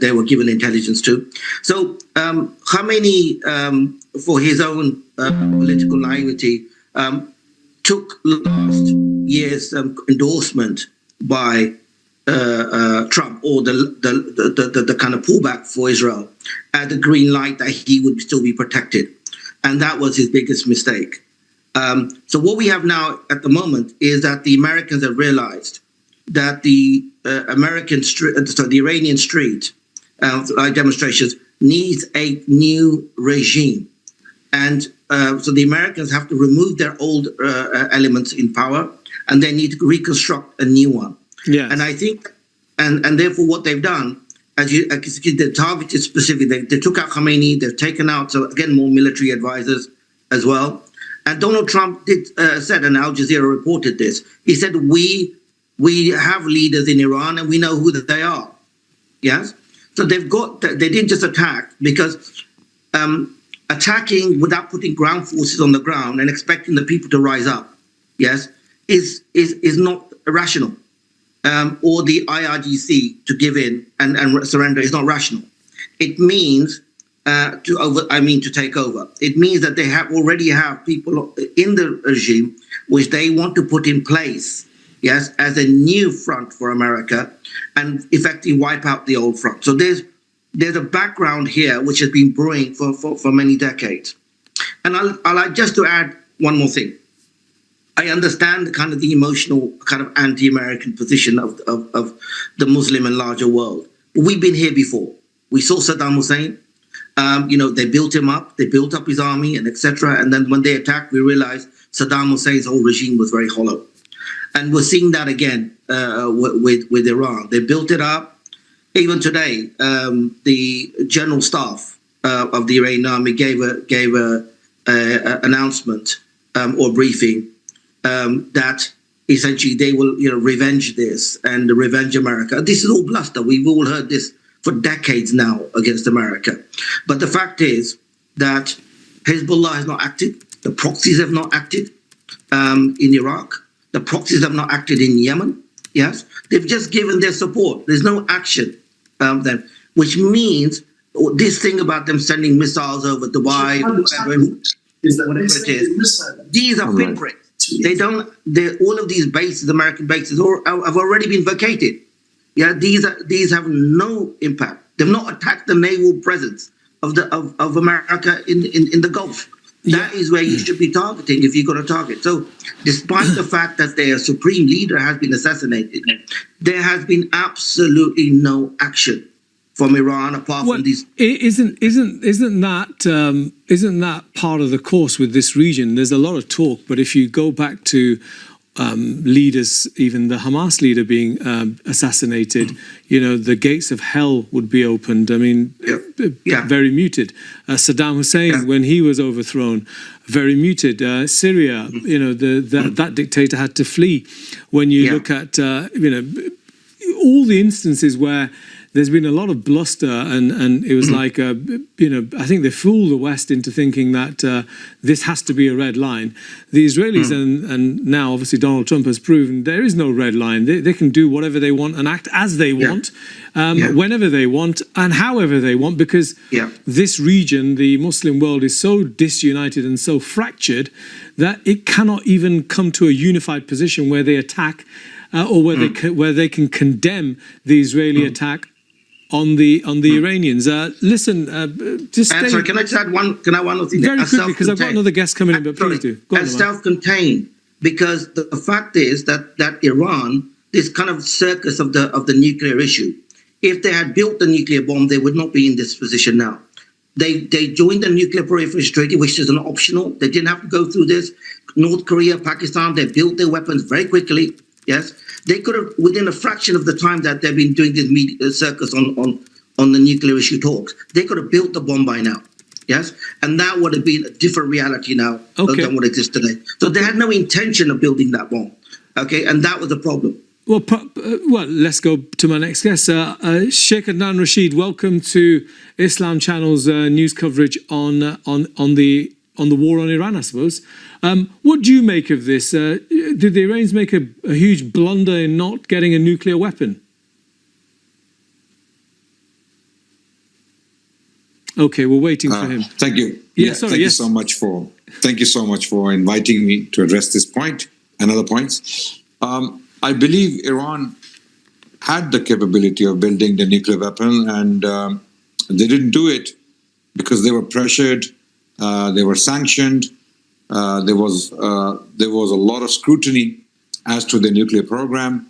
they were given intelligence to. So Khamenei, for his own political naivety, took last year's endorsement by Trump, or the kind of pullback for Israel, the green light that he would still be protected. And that was his biggest mistake. So what we have now at the moment is that the Americans have realized that the Iranian street demonstrations needs a new regime. And so the Americans have to remove their old elements in power, and they need to reconstruct a new one. Yeah. And I think, and therefore what they've done, as you see, they targeted specifically. They took out Khamenei. They've taken out, so again, more military advisors as well. And Donald Trump said, and Al Jazeera reported this. He said, "We have leaders in Iran, and we know who they are." Yes. So they didn't just attack, because attacking without putting ground forces on the ground and expecting the people to rise up, yes, is not rational. Or the IRGC to give in and surrender is not rational. It means to take over. It means that they already have people in the regime which they want to put in place, yes, as a new front for America, and effectively wipe out the old front. So there's a background here which has been brewing for many decades. And I'd like just to add one more thing. I understand kind of the emotional kind of anti-American position of the Muslim and larger world. But we've been here before. We saw Saddam Hussein. They built him up. They built up his army and etc. And then when they attacked, we realized Saddam Hussein's whole regime was very hollow. And we're seeing that again with Iran. They built it up. Even today, the general staff of the Iranian army gave a announcement or briefing that essentially they will, revenge this and revenge America. This is all bluster. We've all heard this for decades now against America. But the fact is that Hezbollah has not acted. The proxies have not acted in Iraq. The proxies have not acted in Yemen. Yes, they've just given their support. There's no action then, which means this thing about them sending missiles over Dubai, whatever it is, these are pinpricks. All of these bases, American bases, have already been vacated. Yeah, these have no impact. They've not attacked the naval presence of America in the Gulf. That is where you should be targeting if you're going to target. So despite the fact that their supreme leader has been assassinated, there has been absolutely no action from Iran apart from these. Isn't that part of the course with this region? There's a lot of talk, but if you go back to leaders, even the Hamas leader being assassinated, the gates of hell would be opened. I mean, very muted. Saddam Hussein, when he was overthrown, very muted. Syria, that dictator had to flee. When you look at, all the instances where there's been a lot of bluster, and it was like, I think they fooled the West into thinking that this has to be a red line. The Israelis, and now obviously Donald Trump has proven there is no red line. They can do whatever they want and act as they want, whenever they want and however they want, because this region, the Muslim world, is so disunited and so fractured that it cannot even come to a unified position where they attack or where they can condemn the Israeli attack on the Iranians. Listen, just stay. Sorry, can I just add one? Can I one more thing? Very quickly, because I've got another guest coming in. But please do. Go on, self-contained, because the fact is that Iran, this kind of circus of the nuclear issue, if they had built the nuclear bomb, they would not be in this position now. They joined the Nuclear Proliferation Treaty, which is an optional. They didn't have to go through this. North Korea, Pakistan, they built their weapons very quickly. Yes, they could have, within a fraction of the time that they've been doing this media circus on the nuclear issue talks, they could have built the bomb by now. Yes, and that would have been a different reality now than what exists today. So they had no intention of building that bomb. Okay, and that was the problem. Well, let's go to my next guest. Sheikh Adnan Rashid, welcome to Islam Channel's news coverage on the war on Iran, I suppose. What do you make of this? Did the Iranians make a huge blunder in not getting a nuclear weapon? Okay, we're waiting for him. Thank you. Sorry, thank you so much for inviting me to address this point and other points. I believe Iran had the capability of building the nuclear weapon, and they didn't do it because they were pressured, they were sanctioned. There was a lot of scrutiny as to the nuclear program,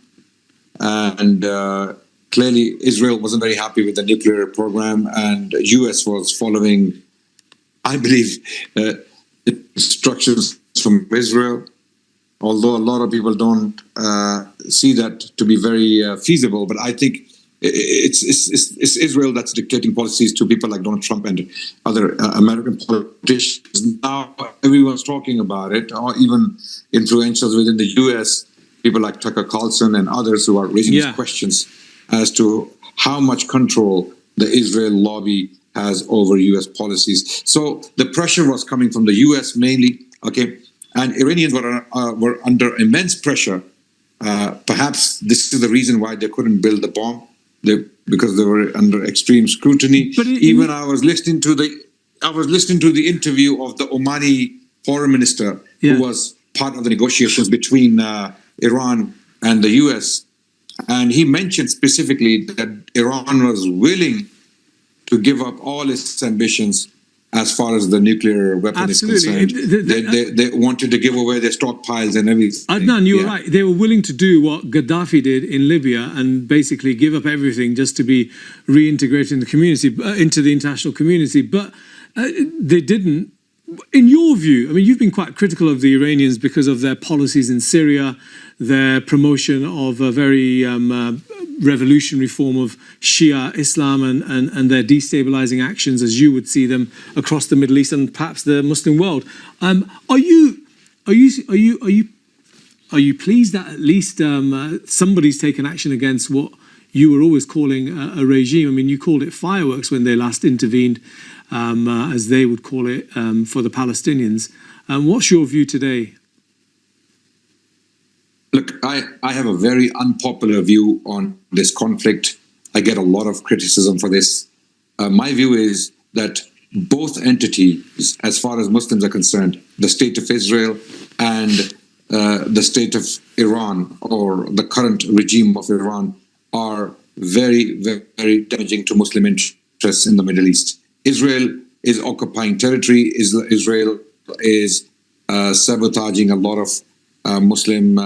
and clearly Israel wasn't very happy with the nuclear program, and US was following, I believe, instructions from Israel, although a lot of people don't see that to be very feasible. But I think it's Israel that's dictating policies to people like Donald Trump and other American politicians. Now everyone's talking about it, or even influentials within the US, people like Tucker Carlson and others who are raising these questions as to how much control the Israel lobby has over US policies. So the pressure was coming from the US mainly, okay, and Iranians were under immense pressure. Perhaps this is the reason why they couldn't build the bomb. Because they were under extreme scrutiny. But I was listening to the interview of the Omani foreign minister, who was part of the negotiations between Iran and the US, and he mentioned specifically that Iran was willing to give up all its ambitions as far as the nuclear weapon is concerned. They wanted to give away their stockpiles and everything. Adnan, you're right. They were willing to do what Gaddafi did in Libya and basically give up everything just to be reintegrated in the community, into the international community. But they didn't. In your view, I mean, you've been quite critical of the Iranians because of their policies in Syria, their promotion of a very revolutionary form of Shia Islam and their destabilizing actions, as you would see them, across the Middle East and perhaps the Muslim world. Are you pleased that at least somebody's taken action against what you were always calling a regime? I mean, you called it fireworks when they last intervened, as they would call it, for the Palestinians. What's your view today? Look, I have a very unpopular view on this conflict. I get a lot of criticism for this. My view is that both entities, as far as Muslims are concerned, the State of Israel and the State of Iran, or the current regime of Iran, are very, very damaging to Muslim interests in the Middle East. Israel is occupying territory. Israel is sabotaging a lot of Muslim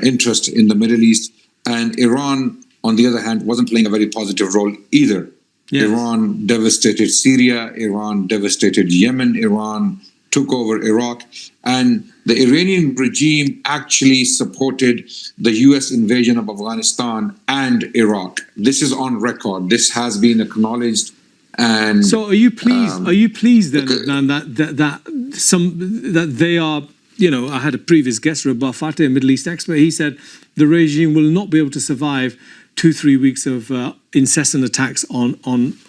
interest in the Middle East, and Iran, on the other hand, wasn't playing a very positive role either. Yes. Iran devastated Syria, Iran devastated Yemen, Iran took over Iraq, and the Iranian regime actually supported the US invasion of Afghanistan and Iraq. This is on record. This has been acknowledged. And so, are you pleased? Are you pleased then, Adnan, that they are? You know, I had a previous guest, Rabah Fateh, a Middle East expert. He said the regime will not be able to survive 2-3 weeks of incessant attacks on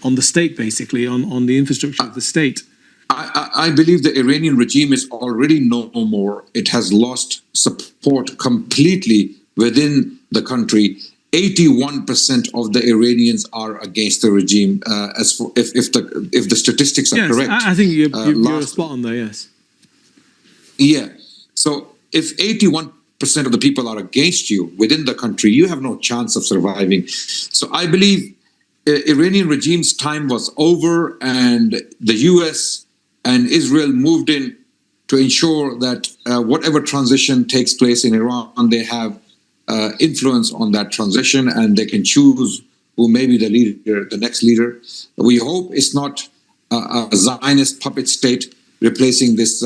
the state, basically, on the infrastructure of the state. I believe the Iranian regime is already no more. It has lost support completely within the country. 81% of the Iranians are against the regime. If the statistics are correct, I think you're spot on there. Yes. Yeah. So if 81% of the people are against you within the country, you have no chance of surviving. So I believe Iranian regime's time was over, and the US and Israel moved in to ensure that whatever transition takes place in Iran, they have influence on that transition, and they can choose who may be the leader, the next leader. We hope it's not a Zionist puppet state replacing this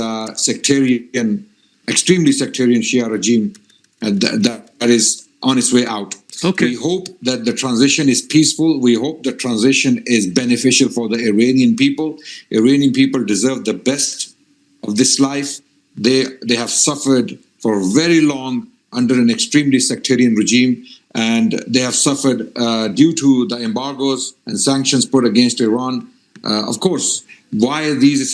extremely sectarian Shia regime that is on its way out. Okay. We hope that the transition is peaceful. We hope the transition is beneficial for the Iranian people. Iranian people deserve the best of this life. They have suffered for very long under an extremely sectarian regime, and they have suffered due to the embargoes and sanctions put against Iran. Of course, why these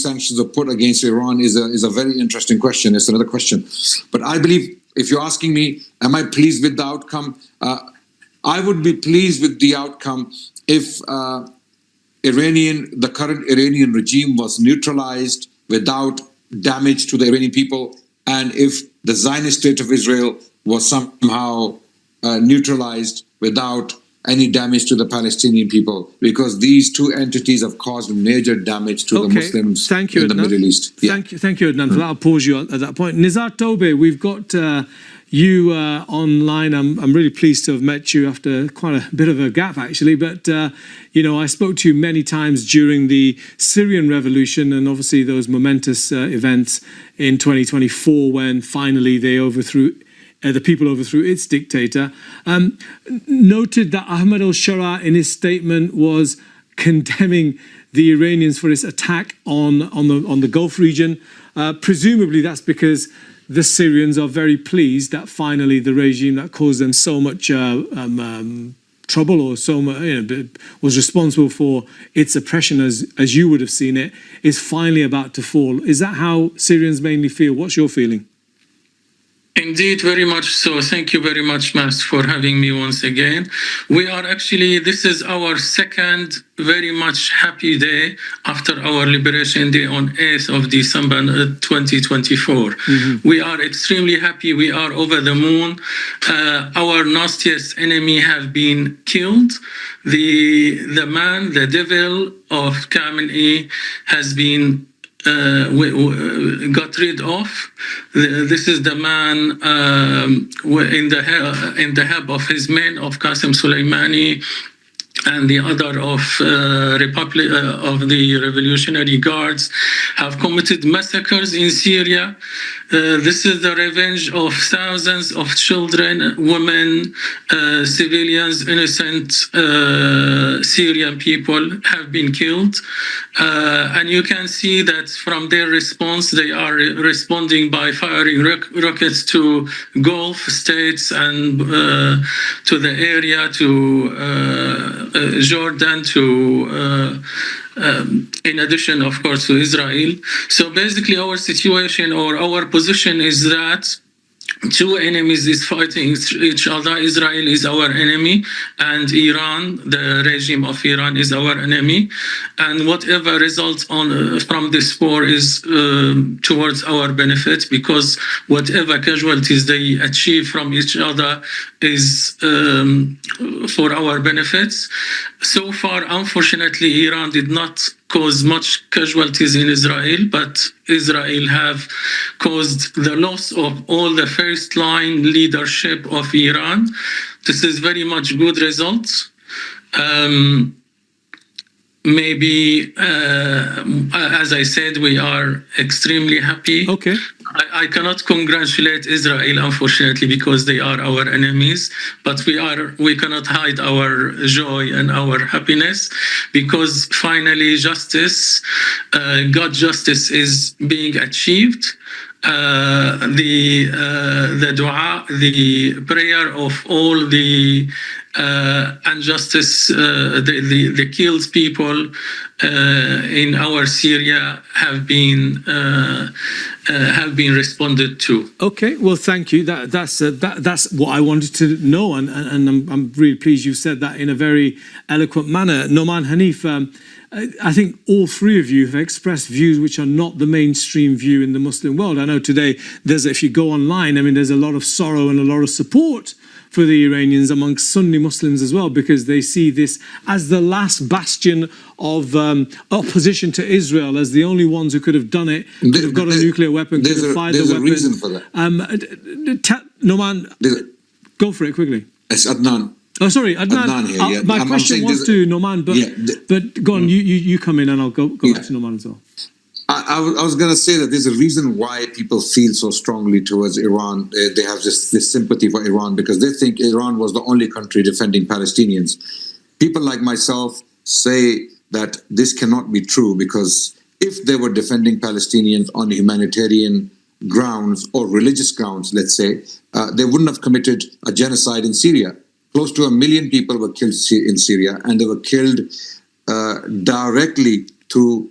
sanctions are put against Iran is a very interesting question. It's another question. But I believe, if you're asking me, am I pleased with the outcome? I would be pleased with the outcome if the current Iranian regime was neutralized without damage to the Iranian people, and if the Zionist state of Israel was somehow neutralized without any damage to the Palestinian people, because these two entities have caused major damage to the Muslims in the Middle East. Thank you, Adnan, for that. I'll pause you at that point. Nizar Tobe, we've got you online. I'm really pleased to have met you after quite a bit of a gap, actually. But, I spoke to you many times during the Syrian revolution and obviously those momentous events in 2024 when finally they overthrew the people overthrew its dictator, noted that Ahmed al-Shara in his statement was condemning the Iranians for its attack on the Gulf region. Presumably that's because the Syrians are very pleased that finally the regime that caused them so much trouble or so much, was responsible for its oppression as you would have seen it, is finally about to fall. Is that how Syrians mainly feel? What's your feeling? Indeed, very much so. Thank you very much, Mas, for having me once again. This is our second very much happy day after our Liberation Day on 8th of December 2024. Mm-hmm. We are extremely happy. We are over the moon. Our nastiest enemy have been killed. The man, the devil of Khamenei has been got rid of. This is the man in the help of his men, of Qasem Soleimani and the other of the Revolutionary Guards, have committed massacres in Syria. This is the revenge of thousands of children, women, civilians, innocent Syrian people have been killed. And you can see that from their response, they are responding by firing rockets to Gulf states and to the area, to Jordan, in addition, of course, to Israel. So basically our situation or our position is that two enemies is fighting each other. Israel is our enemy, and Iran, the regime of Iran, is our enemy. And whatever results from this war is towards our benefit, because whatever casualties they achieve from each other is for our benefits. So far, unfortunately, Iran did not cause much casualties in Israel, but Israel have caused the loss of all the first line leadership of Iran. This is very much good results. Maybe, as I said, we are extremely happy. Okay. I cannot congratulate Israel, unfortunately, because they are our enemies. But we cannot hide our joy and our happiness, because finally justice, God's justice, is being achieved. The dua, the prayer of all the injustice, the killed people in our Syria have been responded to. Okay, well, thank you. That's what I wanted to know, and I'm really pleased you said that in a very eloquent manner. Noman Hanif, I think all three of you have expressed views which are not the mainstream view in the Muslim world. I know today if you go online, there's a lot of sorrow and a lot of support for the Iranians amongst Sunni Muslims as well, because they see this as the last bastion of opposition to Israel, as the only ones who could have done it, could have got a nuclear weapon, could have fired the weapon. There's a reason for that. Noman, go for it quickly. It's Adnan. Oh, sorry, Adnan here, yeah. My question was to Noman, but go on, you come in and I'll go back to Noman as well. I was going to say that there's a reason why people feel so strongly towards Iran. They have this sympathy for Iran because they think Iran was the only country defending Palestinians. People like myself say that this cannot be true, because if they were defending Palestinians on humanitarian grounds or religious grounds, let's say, they wouldn't have committed a genocide in Syria. Close to 1 million people were killed in Syria, and they were killed directly through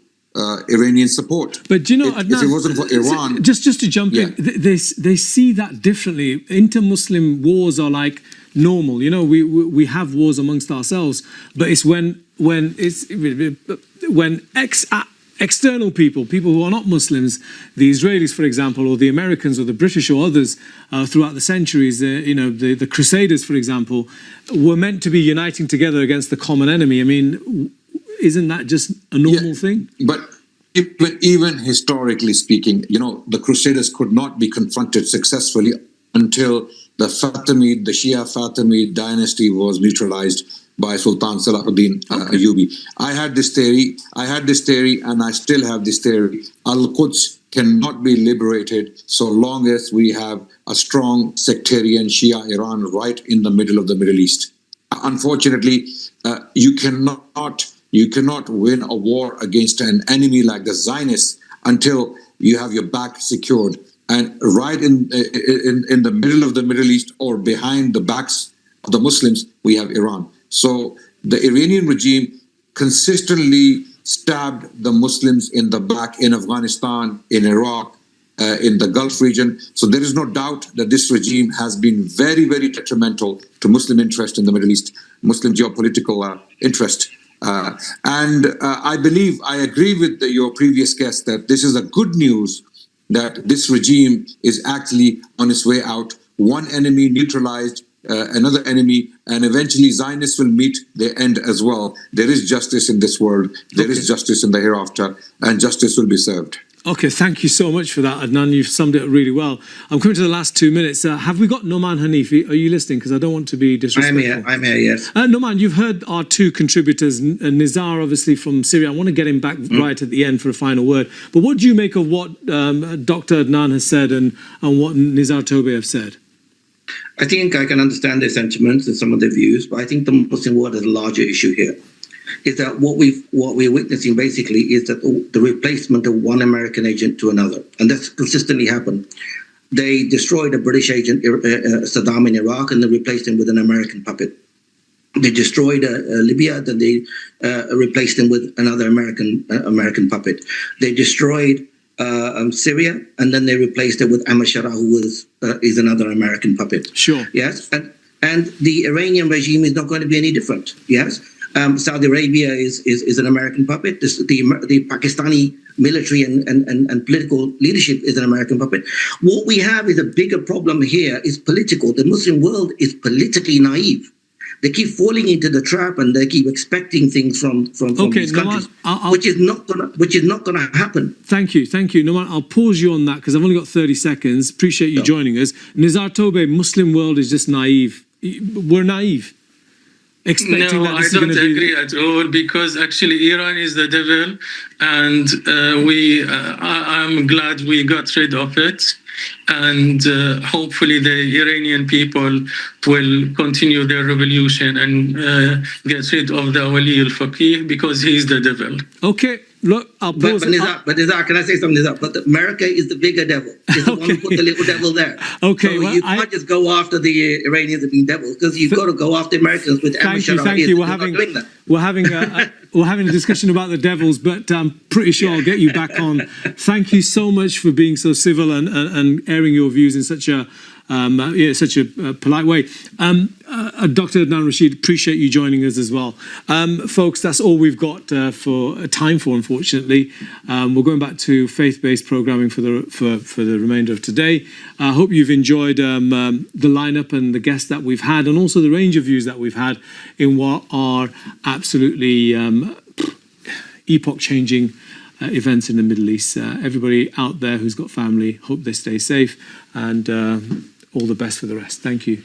Iranian support. But Adnan, if it wasn't for Iran, just to jump in, they see that differently. Inter-Muslim wars are like normal. You know, we have wars amongst ourselves, but it's when external people who are not Muslims, the Israelis, for example, or the Americans or the British or others throughout the centuries, the Crusaders, for example, were meant to be uniting together against the common enemy. I mean, isn't that just a normal thing? But even historically speaking, the Crusaders could not be confronted successfully until the Shia Fatimid dynasty was neutralized by Sultan Salahuddin Ayyubi. I had this theory, and I still have this theory. Al-Quds cannot be liberated so long as we have a strong sectarian Shia Iran right in the middle of the Middle East. Unfortunately, you cannot win a war against an enemy like the Zionists until you have your back secured. And right in the middle of the Middle East, or behind the backs of the Muslims, we have Iran. So the Iranian regime consistently stabbed the Muslims in the back in Afghanistan, in Iraq, in the Gulf region. So there is no doubt that this regime has been very, very detrimental to Muslim interest in the Middle East, Muslim geopolitical interest. And I agree with your previous guest that this is a good news that this regime is actually on its way out. One enemy neutralized, another enemy, and eventually Zionists will meet their end as well. There is justice in this world. There is justice in the hereafter, and justice will be served. Okay, thank you so much for that, Adnan. You've summed it up really well. I'm coming to the last 2 minutes. Have we got Noman Hanifi? Are you listening? Because I don't want to be disrespectful. I'm here, yes. Noman, you've heard our two contributors, Nizar, obviously, from Syria. I want to get him back right at the end for a final word. But what do you make of what Dr. Adnan has said and what Nizar Tobe have said? I think I can understand their sentiments and some of their views, but I think the Muslim world has a larger issue here. Is that what we're witnessing basically is that the replacement of one American agent to another, and that's consistently happened. They destroyed a British agent, Saddam, in Iraq, and they replaced him with an American puppet. They destroyed Libya, then they replaced him with another American puppet. They destroyed Syria, and then they replaced it with Ahmad Shara, who is another American puppet. Sure. Yes, and the Iranian regime is not going to be any different. Yes. Saudi Arabia is an American puppet. The Pakistani military and political leadership is an American puppet. What we have is a bigger problem here is political. The Muslim world is politically naive. They keep falling into the trap and they keep expecting things from these countries, which is not gonna happen. Thank you. Noman, I'll pause you on that because I've only got 30 seconds. Appreciate you joining us. Nizar Tobe, Muslim world is just naive. We're naive. No, I don't agree at all, because actually Iran is the devil, and I'm glad we got rid of it, and hopefully the Iranian people will continue their revolution and get rid of the Wali al-Faqih, because he's the devil. Okay. Look, I'll pause. But Nizar, can I say something, Nizar? But America is the bigger devil. It's the one who put the little devil there. Okay. So you can't just go after the Iranians as being devils, because you've got to go after Americans with Thank you. We're having a discussion about the devils, but I'm pretty sure I'll get you back on. Thank you so much for being so civil and airing your views in such a polite way. Dr. Adnan Rashid, appreciate you joining us as well. Folks, that's all we've got for time for, unfortunately. We're going back to faith-based programming for the remainder of today. I hope you've enjoyed the lineup and the guests that we've had, and also the range of views that we've had in what are absolutely epoch-changing events in the Middle East. Everybody out there who's got family, hope they stay safe, and all the best for the rest. Thank you.